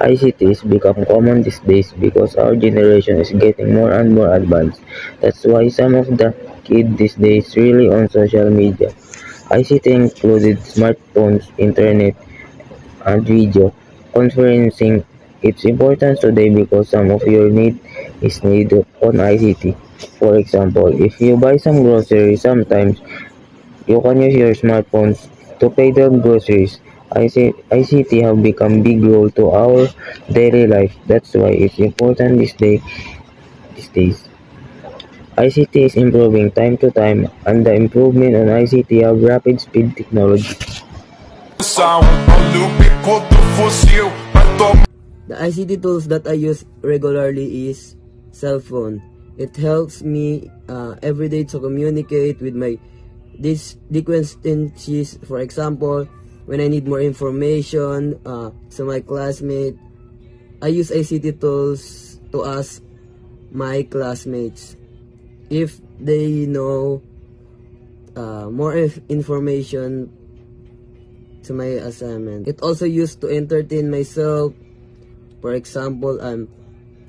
ICTs become common these days because our generation is getting more and more advanced. That's why some of the kids these days really on social media. ICT included smartphones, internet, and video conferencing. It's important today because some of your need is needed on ICT. For example, if you buy some groceries, sometimes you can use your smartphones to pay the groceries. ICT have become big role to our daily life. That's why it's important these days. ICT is improving time to time, and the improvement on ICT have rapid speed technology. The ICT tools that I use regularly is cell phone. It helps me every day to communicate with my constituencies. For example, when I need more information to my classmate, I use ICT tools to ask my classmates if they know more information to my assignment. It also used to entertain myself. For example, I'm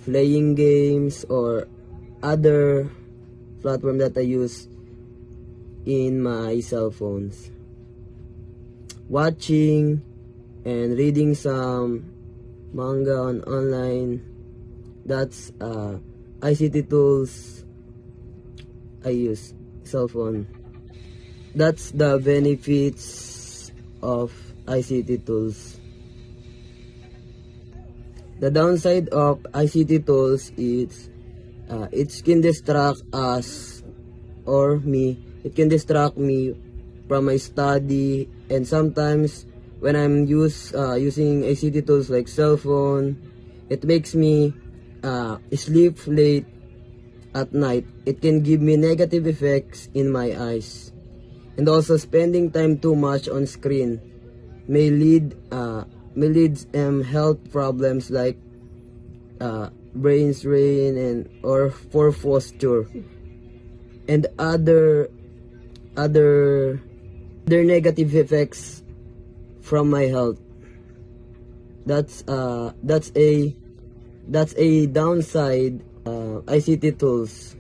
playing games or other platform that I use in my cell phones. Watching and reading some manga online. That's ICT tools I use, cell phone. That's the benefits of ICT tools. The downside of ICT tools is it can distract us or me. It can distract me from my study, and sometimes when I'm using ICT tools like cell phone, it makes me sleep late at night. It can give me negative effects in my eyes, and also spending time too much on screen may lead health problems like brain strain and or poor posture and other negative effects from my health. That's a downside ICT tools.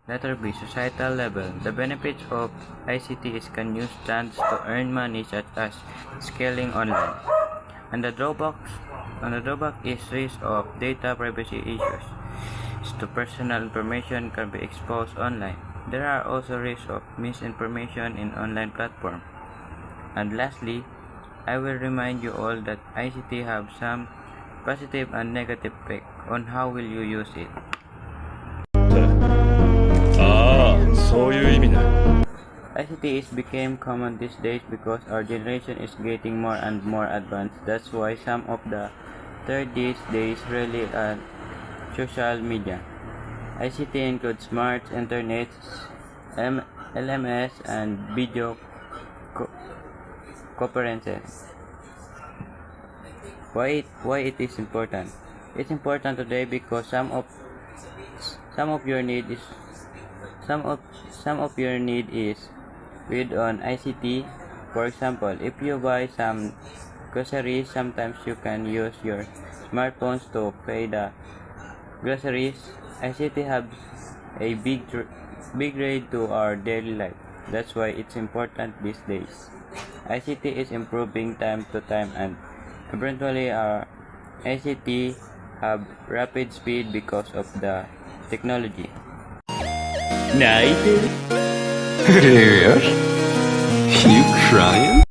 Letter B. Societal level. The benefits of ICT is can use stands to earn money such as scaling online. And the drawback is risk of data privacy issues. So personal information can be exposed online. There are also risks of misinformation in online platforms. And lastly, I will remind you all that ICT have some positive and negative effect on how will you use it. ICT is became common these days because our generation is getting more and more advanced. That's why some of the third these days really are social media. ICT includes smart internet, LMS, and video conferences. Why it is important? It's important today because some of your need is with on ICT. For example, if you buy some groceries, sometimes you can use your smartphones to pay the groceries. ICT have a big role to our daily life. That's why it's important these days. ICT is improving time to time, and eventually our ICT have rapid speed because of the technology. 泣いてる You crying?